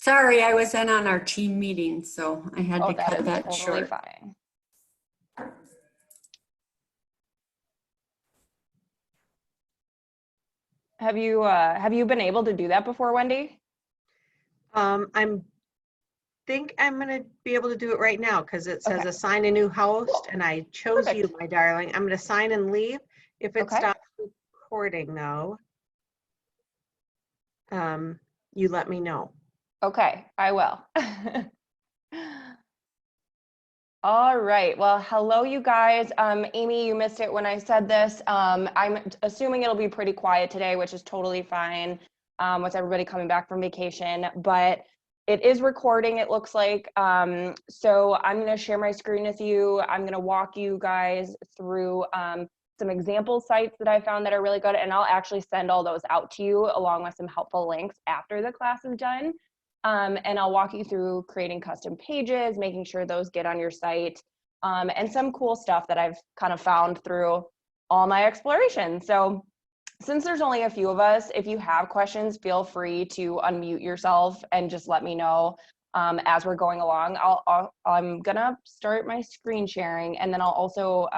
Sorry, I was in on our team meeting, so I had Oh, to that cut is that totally short. fine. Have you been able to do that before, Wendy? I'm think I'm gonna be able to do it right now because it says Okay, assign a new host and I chose you, perfect. my darling. I'm gonna sign and leave. If it Okay, stops recording though, you let me know. okay, I will. All right. Well, hello, you guys. Amy, you missed it when I said this. I'm assuming it'll be pretty quiet today, which is totally fine with everybody coming back from vacation. But it is recording, it looks like. So I'm going to share my screen with you. I'm going to walk you guys through some example sites that I found that are really good. And I'll actually send all those out to you along with some helpful links after the class is done. And I'll walk you through creating custom pages, making sure those get on your site, and some cool stuff that I've kind of found through all my exploration. So since there's only a few of us, if you have questions, feel free to unmute yourself and just let me know as we're going along. I'm gonna start my screen sharing, and then I'll also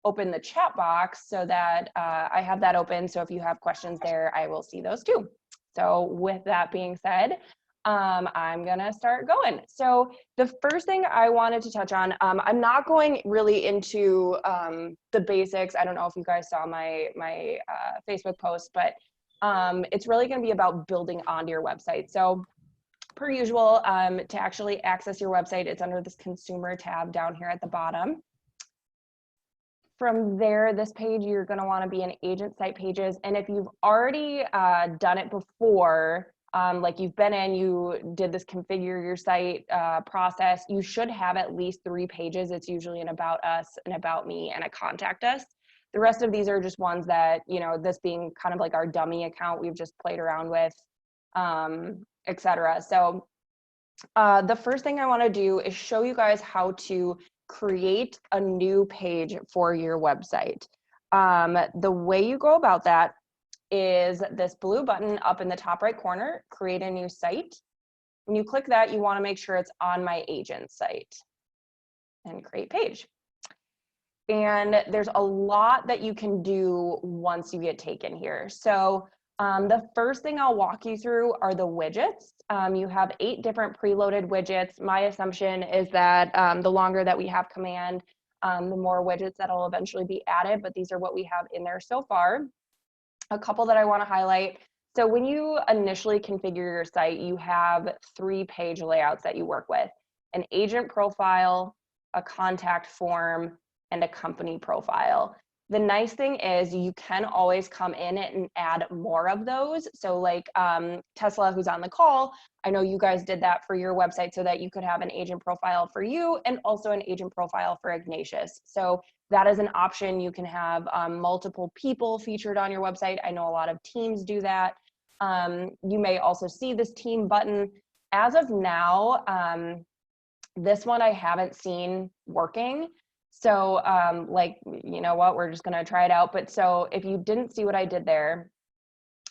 open the chat box so that I have that open. So if you have questions there, I will see those too. So with that being said, I'm gonna start going. So the first thing I wanted to touch on, I'm not going really into the basics. I don't know if you guys saw my Facebook post, but it's really gonna be about building onto your website. So per usual, to actually access your website, it's under this consumer tab down here at the bottom. From there, this page, you're gonna wanna be in agent site pages. And if you've already done it before, like you've been in, you did this configure your site process, you should have at least 3 pages. It's usually an about us, an about me, and a contact us. The rest of these are just ones that, you know, this being kind of like our dummy account we've just played around with, etc. So the first thing I wanna do is show you guys how to create a new page for your website. The way you go about that is this blue button up in the top right corner, create a new site. When you click that, you want to make sure it's on my agent site and create page. And there's a lot that you can do once you get taken here. So the first thing I'll walk you through are the widgets. You have 8 different preloaded widgets. My assumption is that the longer that we have command, the more widgets that'll eventually be added, but these are what we have in there so far. A couple that I want to highlight. So when you initially configure your site, you have 3 page layouts that you work with: an agent profile, a contact form, and a company profile. The nice thing is you can always come in and add more of those. So like Tesla, who's on the call, I know you guys did that for your website so that you could have an agent profile for you and also an agent profile for Ignatius. So that is an option. You can have multiple people featured on your website. I know a lot of teams do that. You may also see this team button. As of now, this one I haven't seen working. So like, you know what, we're just gonna try it out. But so if you didn't see what I did there,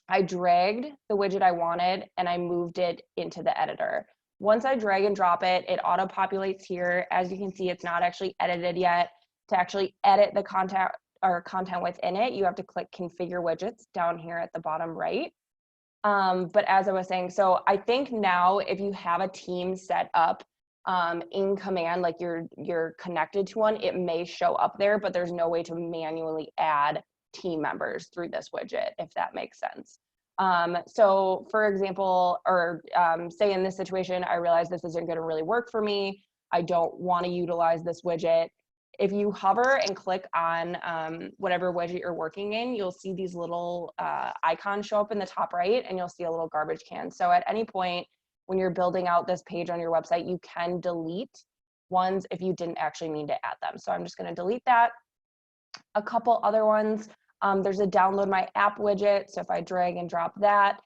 I dragged the widget I wanted and I moved it into the editor. Once I drag and drop it, it auto populates here. As you can see, it's not actually edited yet. To actually edit the content within it, you have to click configure widgets down here at the bottom right. But as I was saying, so I think now if you have a team set up in command, like you're connected to one, it may show up there, but there's no way to manually add team members through this widget, if that makes sense. So for example, or say in this situation, I realize this isn't going to really work for me. I don't want to utilize this widget. If you hover and click on whatever widget you're working in, you'll see these little icons show up in the top right, and you'll see a little garbage can. So at any point when you're building out this page on your website, you can delete ones if you didn't actually mean to add them. So I'm just going to delete that. A couple other ones, there's a download my app widget. So if I drag and drop that,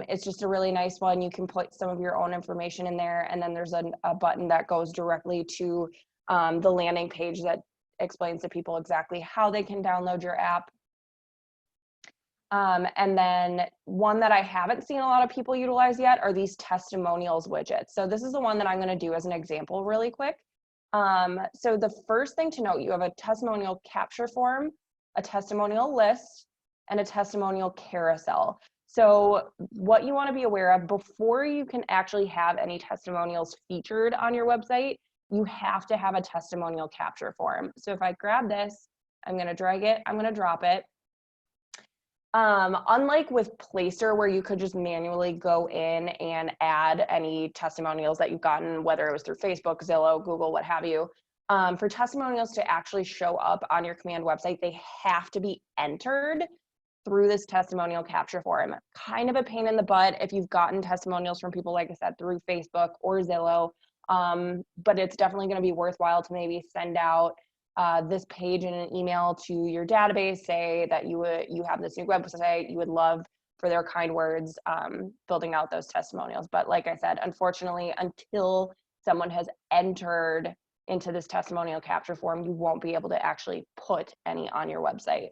it's just a really nice one. You can put some of your own information in there. And then there's a button that goes directly to the landing page that explains to people exactly how they can download your app. And then one that I haven't seen a lot of people utilize yet are these testimonials widgets. So this is the one that I'm going to do as an example really quick. So the first thing to note, you have a testimonial capture form, a testimonial list, and a testimonial carousel. So what you want to be aware of before you can actually have any testimonials featured on your website, you have to have a testimonial capture form. So if I grab this, I'm going to drag it, I'm going to drop it. Unlike with Placer, where you could just manually go in and add any testimonials that you've gotten, whether it was through Facebook, Zillow, Google, what have you, for testimonials to actually show up on your command website, they have to be entered through this testimonial capture form. Kind of a pain in the butt if you've gotten testimonials from people, like I said, through Facebook or Zillow, but it's definitely going to be worthwhile to maybe send out this page in an email to your database, say that you have this new website, you would love for their kind words, building out those testimonials. But like I said, unfortunately, until someone has entered into this testimonial capture form, you won't be able to actually put any on your website.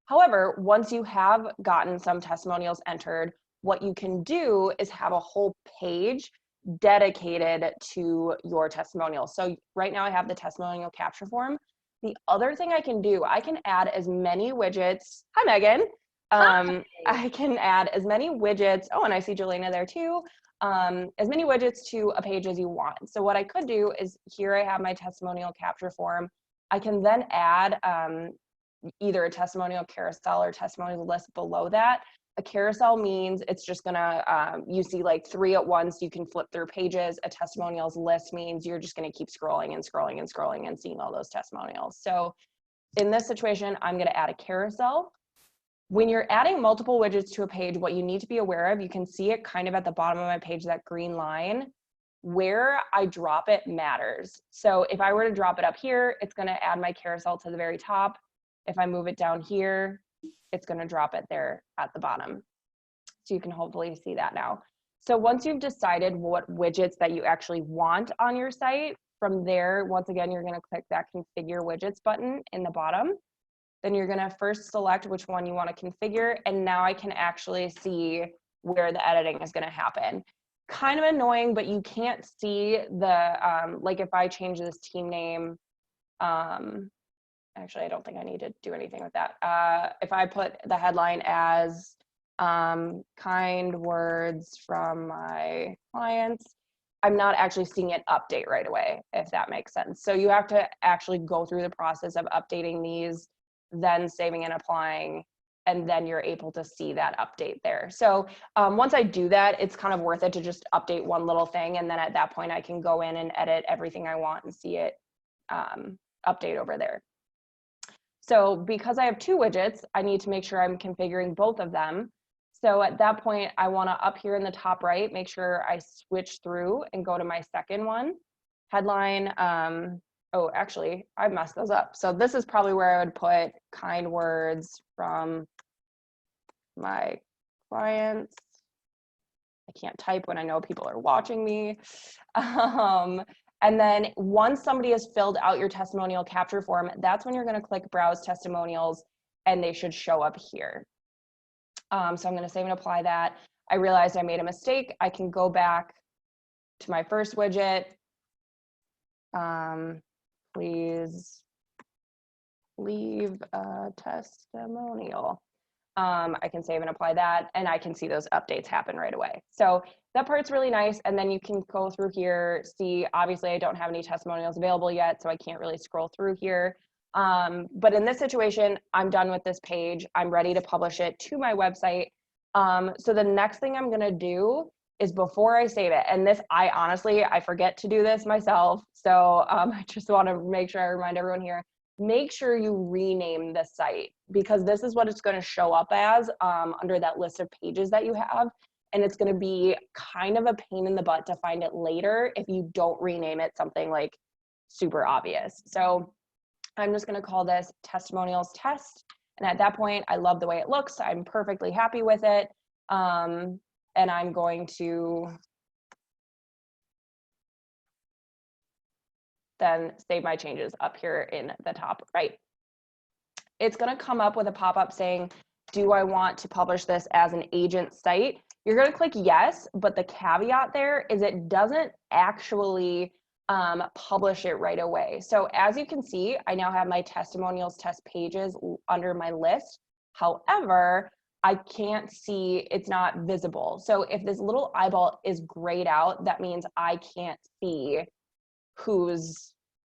However, once you have gotten some testimonials entered, what you can do is have a whole page dedicated to your testimonials. So right now I have the testimonial capture form. The other thing I can do, I can add as many widgets. Hi, Megan. I can add as many widgets. Oh, and I see Jelena there too. As many widgets to a page as you want. So what I could do is, here I have my testimonial capture form. I can then add either a testimonial carousel or testimonial list below that. A carousel means it's just gonna, you see like 3 at once, you can flip through pages. A testimonials list means you're just gonna keep scrolling and scrolling and scrolling and seeing all those testimonials. So in this situation, I'm gonna add a carousel. When you're adding multiple widgets to a page, what you need to be aware of, you can see it kind of at the bottom of my page, that green line. Where I drop it matters. So if I were to drop it up here, it's gonna add my carousel to the very top. If I move it down here, it's going to drop it there at the bottom. So you can hopefully see that now. So once you've decided what widgets that you actually want on your site, from there, once again, you're going to click that configure widgets button in the bottom. Then you're going to first select which one you want to configure. And now I can actually see where the editing is going to happen. Kind of annoying, but you can't see the, like if I change this team name, actually, I don't think I need to do anything with that. If I put the headline as kind words from my clients, I'm not actually seeing it update right away, if that makes sense. So you have to actually go through the process of updating these, then saving and applying, and then you're able to see that update there. So once I do that, it's kind of worth it to just update one little thing. And then at that point, I can go in and edit everything I want and see it update over there. So because I have 2 widgets, I need to make sure I'm configuring both of them. So at that point, I want to, up here in the top right, make sure I switch through and go to my second one. Headline, oh, actually, I messed those up. So this is probably where I would put kind words from my clients. I can't type when I know people are watching me. And then once somebody has filled out your testimonial capture form, that's when you're going to click browse testimonials, and they should show up here. So I'm going to save and apply that. I realized I made a mistake. I can go back to my first widget. Please leave a testimonial. I can save and apply that, and I can see those updates happen right away. So that part's really nice. And then you can go through here, see, obviously I don't have any testimonials available yet, so I can't really scroll through here. But in this situation, I'm done with this page. I'm ready to publish it to my website. So the next thing I'm gonna do is, before I save it, and this, I forget to do this myself. So I just wanna make sure I remind everyone here, make sure you rename the site, because this is what it's going to show up as under that list of pages that you have. And it's going to be kind of a pain in the butt to find it later if you don't rename it something like super obvious. So I'm just going to call this testimonials test. And at that point, I love the way it looks. I'm perfectly happy with it. And I'm going to then save my changes up here in the top right. It's going to come up with a pop-up saying, do I want to publish this as an agent site? You're going to click yes, but the caveat there is it doesn't actually publish it right away. So as you can see, I now have my testimonials test pages under my list. However, I can't see, it's not visible. So if this little eyeball is grayed out, that means I can't see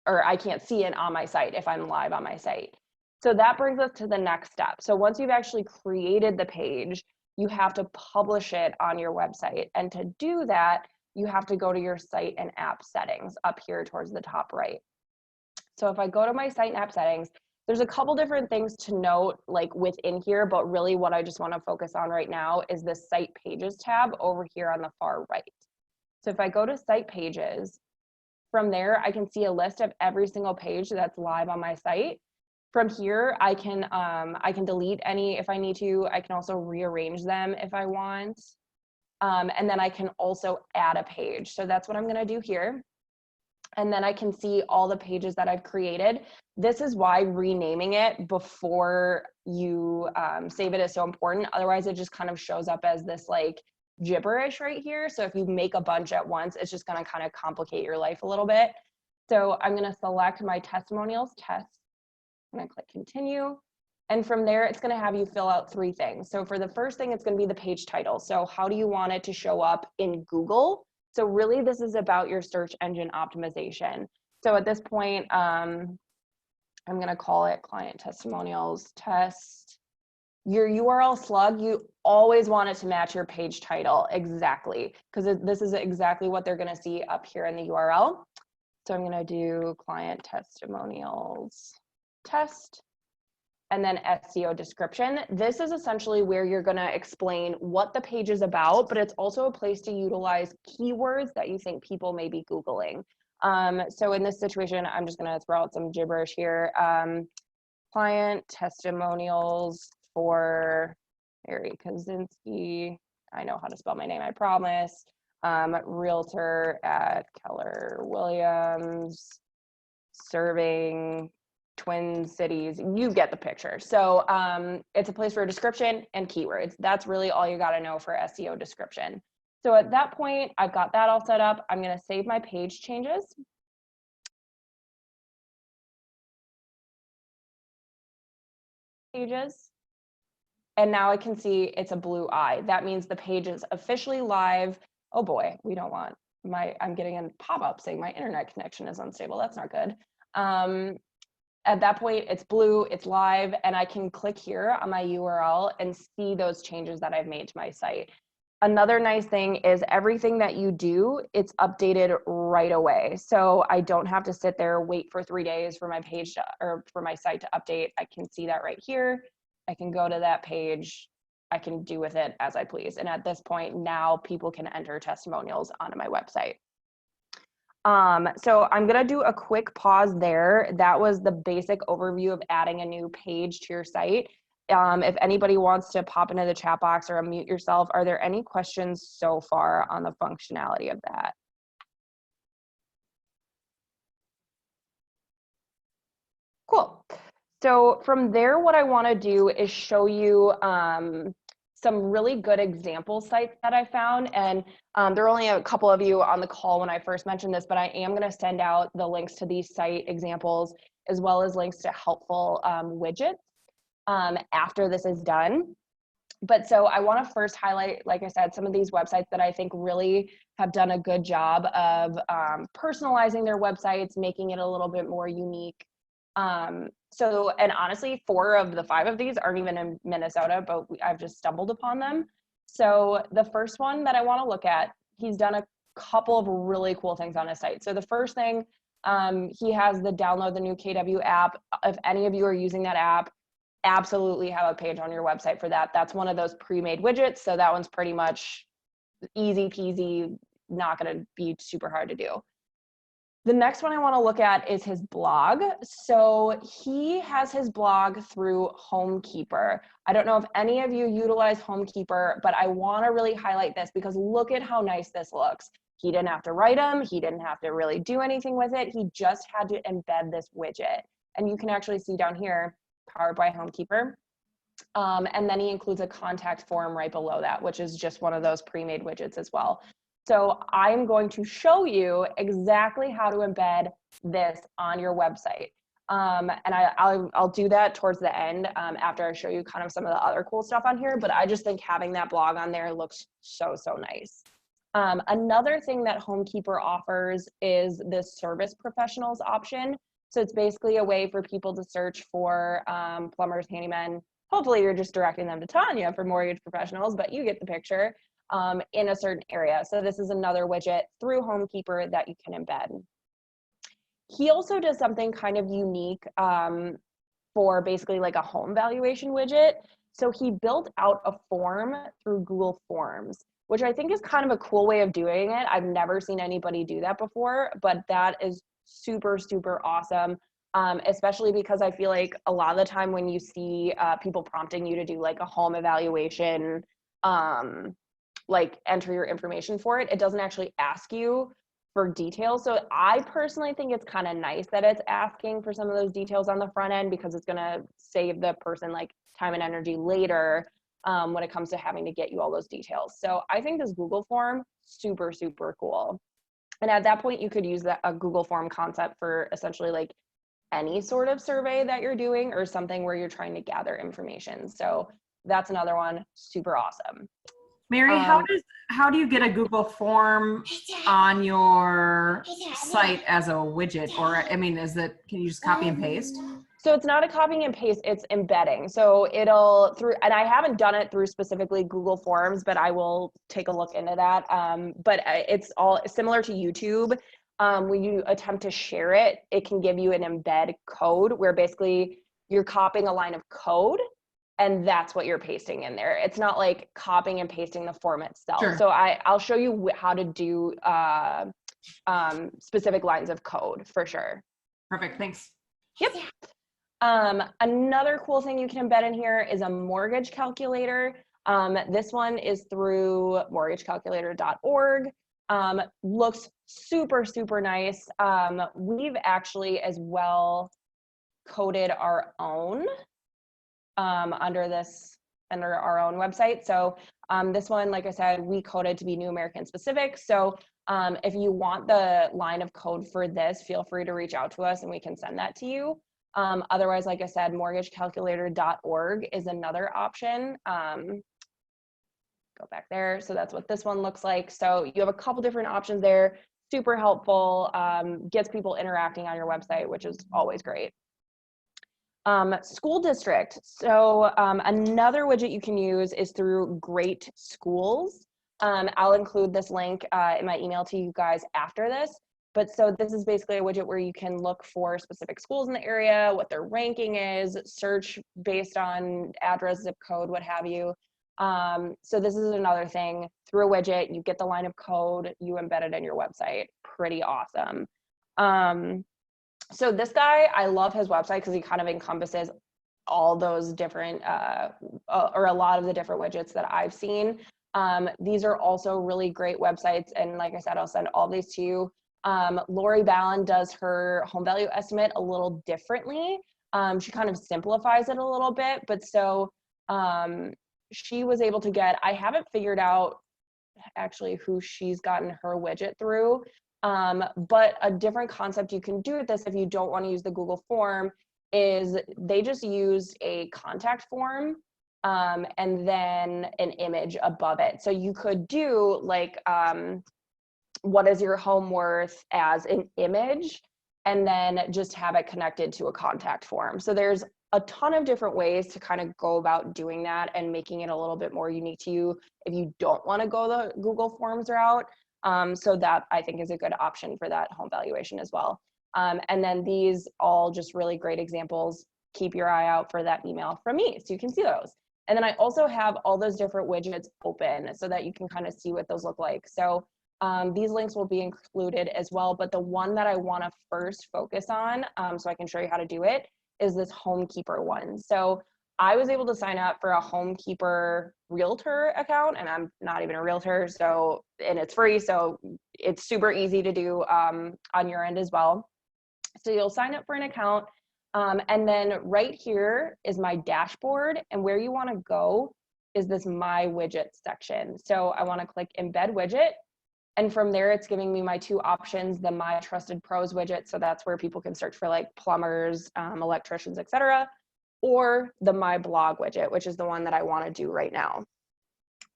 I can't see it on my site if I'm live on my site. So that brings us to the next step. So once you've actually created the page, you have to publish it on your website. And to do that, you have to go to your site and app settings up here towards the top right. So if I go to my site and app settings, there's a couple different things to note like within here, but really what I just want to focus on right now is the site pages tab over here on the far right. So if I go to site pages, from there, I can see a list of every single page that's live on my site. From here, I can delete any if I need to. I can also rearrange them if I want. And then I can also add a page. So that's what I'm going to do here. And then I can see all the pages that I've created. This is why renaming it before you save it is so important. Otherwise, it just kind of shows up as this like gibberish right here. So if you make a bunch at once, it's just going to kind of complicate your life a little bit. So I'm going to select my testimonials test. I'm going to click continue. And from there, it's going to have you fill out 3 things. So for the first thing, it's going to be the page title. So how do you want it to show up in Google? So really, this is about your search engine optimization. So at this point, I'm going to call it client testimonials test. Your URL slug, you always want it to match your page title exactly, because this is exactly what they're going to see up here in the URL. So I'm going to do client testimonials test. And then SEO description. This is essentially where you're going to explain what the page is about, but it's also a place to utilize keywords that you think people may be Googling. So in this situation, I'm just going to throw out some gibberish here. Client testimonials for Mary Kuczynski. I know how to spell my name, I promise. Realtor at Keller Williams, serving Twin Cities, you get the picture. So it's a place for a description and keywords. That's really all you got to know for SEO description. So at that point, I've got that all set up. I'm going to save my page changes. Pages. And now I can see it's a blue eye. That means the page is officially live. Oh boy, we don't want I'm getting a pop-up saying my internet connection is unstable. That's not good. At that point, it's blue, it's live, and I can click here on my URL and see those changes that I've made to my site. Another nice thing is everything that you do, it's updated right away. So I don't have to sit there, wait for 3 days for my page or for my site to update. I can see that right here. I can go to that page. I can do with it as I please. And at this point, now people can enter testimonials onto my website. So I'm going to do a quick pause there. That was the basic overview of adding a new page to your site. If anybody wants to pop into the chat box or unmute yourself, are there any questions so far on the functionality of that? Cool. So from there, what I want to do is show you some really good example sites that I found. And there are only a couple of you on the call when I first mentioned this, but I am going to send out the links to these site examples as well as links to helpful widgets after this is done. But so I want to first highlight, like I said, some of these websites that I think really have done a good job of personalizing their websites, making it a little bit more unique. And honestly, 4 of the 5 of these aren't even in Minnesota, but I've just stumbled upon them. So the first one that I want to look at, he's done a couple of really cool things on his site. So the first thing, he has the download the new KW app. If any of you are using that app, absolutely have a page on your website for that. That's one of those pre-made widgets. So that one's pretty much easy peasy, not going to be super hard to do. The next one I want to look at is his blog. So he has his blog through Homekeeper. I don't know if any of you utilize Homekeeper, but I want to really highlight this because look at how nice this looks. He didn't have to write them. He didn't have to really do anything with it. He just had to embed this widget. And you can actually see down here, powered by Homekeeper. And then he includes a contact form right below that, which is just one of those pre-made widgets as well. So I'm going to show you exactly how to embed this on your website. And I'll do that towards the end after I show you kind of some of the other cool stuff on here, but I just think having that blog on there looks so, so nice. Another thing that Homekeeper offers is this service professionals option. So it's basically a way for people to search for plumbers, handymen. Hopefully you're just directing them to Tanya for mortgage professionals, but you get the picture, in a certain area. So this is another widget through Homekeeper that you can embed. He also does something kind of unique for basically like a home valuation widget. So he built out a form through Google Forms, which I think is kind of a cool way of doing it. I've never seen anybody do that before, but that is super, super awesome. Especially because I feel like a lot of the time when you see people prompting you to do like a home evaluation, like enter your information for it, it doesn't actually ask you for details. So I personally think it's kind of nice that it's asking for some of those details on the front end, because it's going to save the person like time and energy later when it comes to having to get you all those details. So I think this Google form, super, super cool. And at that point, you could use a Google form concept for essentially like any sort of survey that you're doing or something where you're trying to gather information. So that's another one, super awesome. Mary, how do you get a Google form on your site as a widget? Or, I mean, can you just copy and paste? So it's not a copying and paste, it's embedding. So it'll and I haven't done it through specifically Google Forms, but I will take a look into that. But it's all similar to YouTube. When you attempt to share it, it can give you an embed code where basically you're copying a line of code and that's what you're pasting in there. It's not like copying and pasting the form itself. Sure. So I'll show you how to do specific lines of code for sure. Perfect, thanks. Yep. Another cool thing you can embed in here is a mortgage calculator. This one is through mortgagecalculator.org. Looks super, super nice. We've actually as well coded our own under our own website. So this one, like I said, we coded to be New American specific. So if you want the line of code for this, feel free to reach out to us and we can send that to you. Otherwise, like I said, mortgagecalculator.org is another option. Go back there. So that's what this one looks like. So you have a couple different options there. Super helpful, gets people interacting on your website, which is always great. School district. So another widget you can use is through Great Schools. I'll include this link in my email to you guys after this. But so this is basically a widget where you can look for specific schools in the area, what their ranking is, search based on address, zip code, what have you. So this is another thing, through a widget, you get the line of code, you embed it in your website. Pretty awesome. So this guy, I love his website because he kind of encompasses all those different, or a lot of the different widgets that I've seen. These are also really great websites. And like I said, I'll send all these to you. Lori Ballin does her home value estimate a little differently. She kind of simplifies it a little bit, but so she was able to get, I haven't figured out actually who she's gotten her widget through, but a different concept you can do with this if you don't want to use the Google form is they just use a contact form and then an image above it. So you could do like, what is your home worth as an image, and then just have it connected to a contact form. So there's a ton of different ways to kind of go about doing that and making it a little bit more unique to you if you don't want to go the Google Forms route. So that I think is a good option for that home valuation as well. And then these all just really great examples. Keep your eye out for that email from me so you can see those. And then I also have all those different widgets open so that you can kind of see what those look like. So these links will be included as well, but the one that I want to first focus on, so I can show you how to do it, is this Homekeeper one. So I was able to sign up for a Homekeeper realtor account, and I'm not even a realtor, so, and it's free, so it's super easy to do on your end as well. So you'll sign up for an account. And then right here is my dashboard, and where you want to go is this My Widgets section. So I want to click Embed Widget, and from there it's giving me my two options, the My Trusted Pros widget, so that's where people can search for like plumbers, electricians, etc., or the My Blog widget, which is the one that I want to do right now.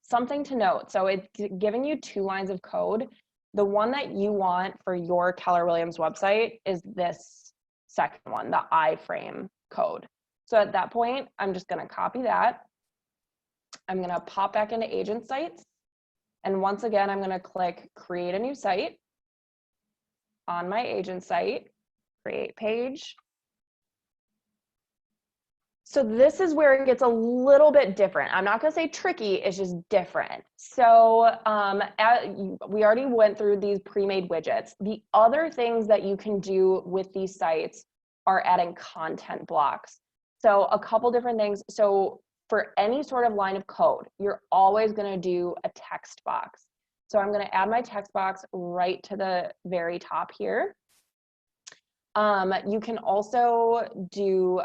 Something to note, so it's giving you 2 lines of code. The one that you want for your Keller Williams website is this second one, the iframe code. So at that point, I'm just going to copy that. I'm going to pop back into Agent Sites. And once again, I'm going to click Create a New Site on my agent site, Create Page. So this is where it gets a little bit different. I'm not going to say tricky, it's just different. So we already went through these pre-made widgets. The other things that you can do with these sites are adding content blocks. So a couple different things. So for any sort of line of code, you're always going to do a text box. So I'm going to add my text box right to the very top here. You can also do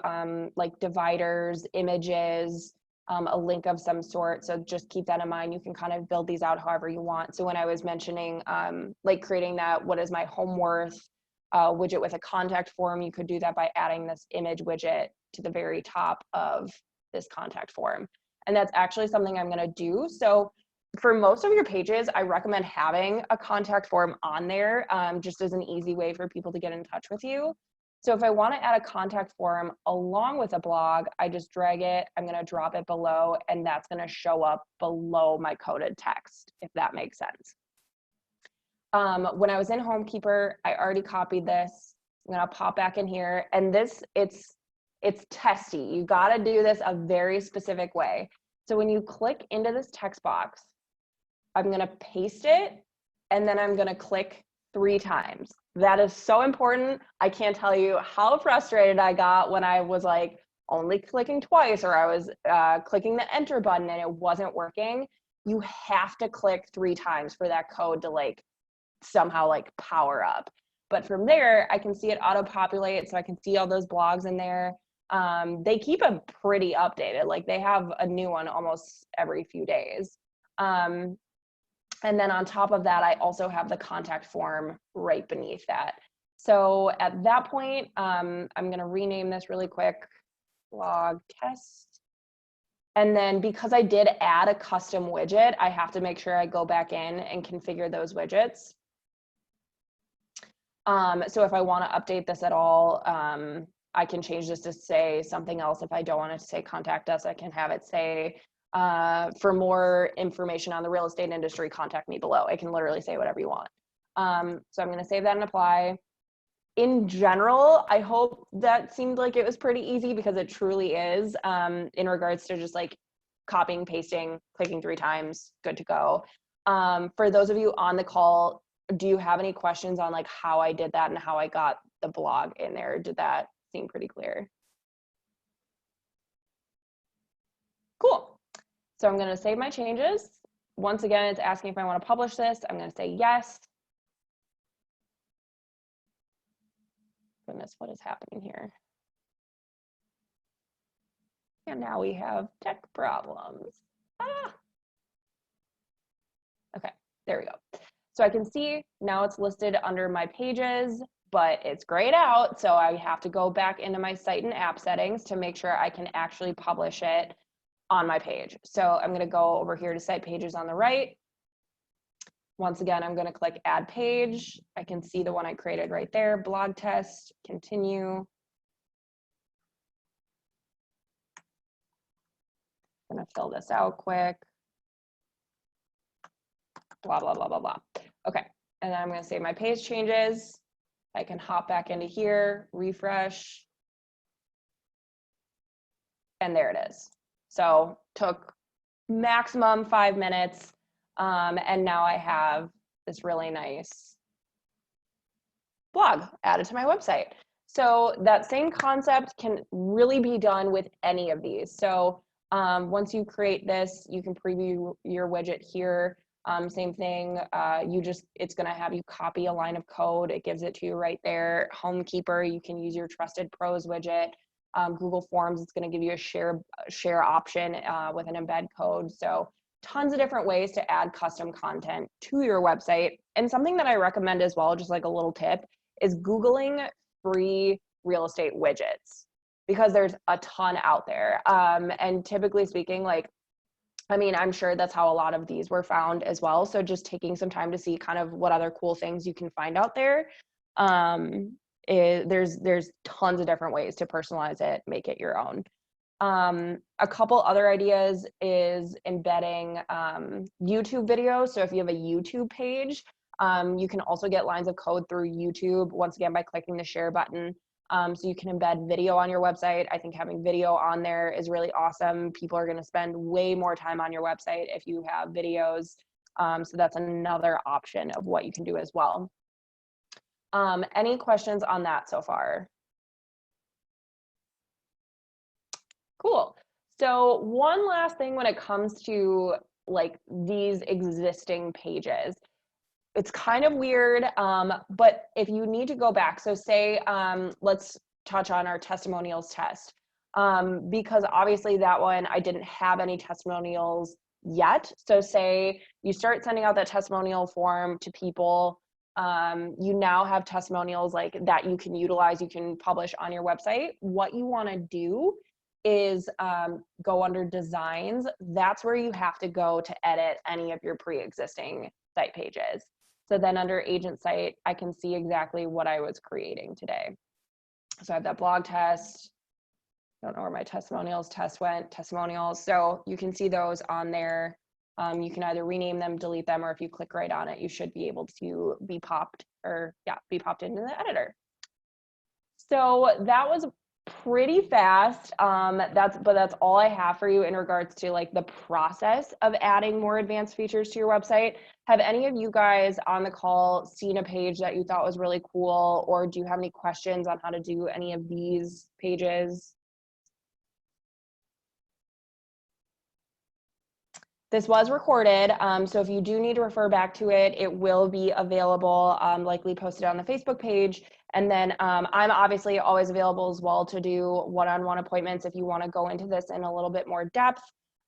like dividers, images, a link of some sort. So just keep that in mind. You can kind of build these out however you want. So when I was mentioning like creating that, what is my home worth widget with a contact form, you could do that by adding this image widget to the very top of this contact form. And that's actually something I'm going to do. So for most of your pages, I recommend having a contact form on there just as an easy way for people to get in touch with you. So if I want to add a contact form along with a blog, I just drag it, I'm going to drop it below, and that's going to show up below my coded text, if that makes sense. When I was in Homekeeper, I already copied this. I'm going to pop back in here, and this, it's testy. You got to do this a very specific way. So when you click into this text box, I'm going to paste it, and then I'm going to click 3 times. That is so important. I can't tell you how frustrated I got when I was like only clicking twice, or I was clicking the enter button and it wasn't working. You have to click 3 times for that code to like somehow like power up. But from there, I can see it auto-populate, so I can see all those blogs in there. They keep them pretty updated. Like they have a new one almost every few days. And then on top of that, I also have the contact form right beneath that. So at that point, I'm going to rename this really quick, blog test. And then because I did add a custom widget, I have to make sure I go back in and configure those widgets. So if I want to update this at all, I can change this to say something else. If I don't want it to say contact us, I can have it say, for more information on the real estate industry, contact me below. I can literally say whatever you want. So I'm going to save that and apply. In general, I hope that seemed like it was pretty easy, because it truly is, in regards to just like copying, pasting, clicking 3 times, good to go. For those of you on the call, do you have any questions on like how I did that and how I got the blog in there? Did that seem pretty clear? Cool. So I'm going to save my changes. Once again, it's asking if I want to publish this. I'm going to say yes. Goodness, what is happening here? And now we have tech problems. Okay, there we go. So I can see now it's listed under my pages, but it's grayed out. So I have to go back into my site and app settings to make sure I can actually publish it on my page. So I'm going to go over here to site pages on the right. Once again, I'm going to click add page. I can see the one I created right there, blog test, continue. I'm going to fill this out quick. Blah, blah, blah, blah, blah. Okay, and then I'm going to save my page changes. I can hop back into here, refresh. And there it is. So took maximum 5 minutes. And now I have this really nice blog added to my website. So that same concept can really be done with any of these. So once you create this, you can preview your widget here. Same thing, it's gonna have you copy a line of code. It gives it to you right there. Homekeeper, you can use your Trusted Pros widget. Google Forms, it's gonna give you a share option with an embed code. So tons of different ways to add custom content to your website. And something that I recommend as well, just like a little tip, is Googling free real estate widgets, because there's a ton out there. And typically speaking, like, I mean, I'm sure that's how a lot of these were found as well. So just taking some time to see kind of what other cool things you can find out there. There's tons of different ways to personalize it, make it your own. A couple other ideas is embedding YouTube videos. So if you have a YouTube page, you can also get lines of code through YouTube, once again, by clicking the share button. So you can embed video on your website. I think having video on there is really awesome. People are going to spend way more time on your website if you have videos. So that's another option of what you can do as well. Any questions on that so far? Cool. So one last thing when it comes to like these existing pages, it's kind of weird, but if you need to go back, so say, let's touch on our testimonials test, because obviously that one, I didn't have any testimonials yet. So say you start sending out that testimonial form to people, you now have testimonials like that you can utilize, you can publish on your website. What you want to do is go under designs. That's where you have to go to edit any of your pre-existing site pages. So then under agent site, I can see exactly what I was creating today. So I have that blog test. I don't know where my testimonials test went, testimonials. So you can see those on there. You can either rename them, delete them, or if you click right on it, you should be able to be popped into the editor. So that was pretty fast. That's all I have for you in regards to like the process of adding more advanced features to your website. Have any of you guys on the call seen a page that you thought was really cool, or do you have any questions on how to do any of these pages? This was recorded, so if you do need to refer back to it, it will be available, likely posted on the Facebook page. And then I'm obviously always available as well to do one-on-one appointments if you want to go into this in a little bit more depth,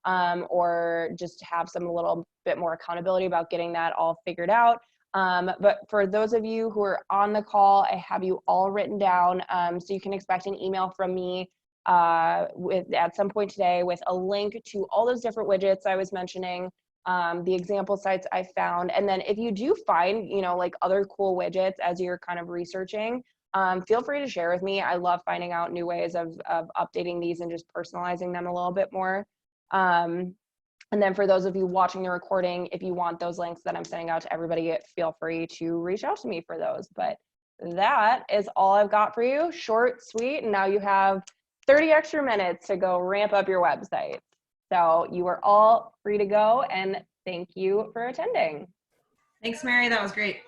or just have some little bit more accountability about getting that all figured out. But for those of you who are on the call, I have you all written down, so you can expect an email from me at some point today with a link to all those different widgets I was mentioning, the example sites I found. And then if you do find, like other cool widgets as you're kind of researching, feel free to share with me. I love finding out new ways of updating these and just personalizing them a little bit more. And then for those of you watching the recording, if you want those links that I'm sending out to everybody, feel free to reach out to me for those. But that is all I've got for you. Short, sweet, and now you have 30 extra minutes to go ramp up your website. So you are all free to go, and thank you for attending. Thanks, Mary. That was great.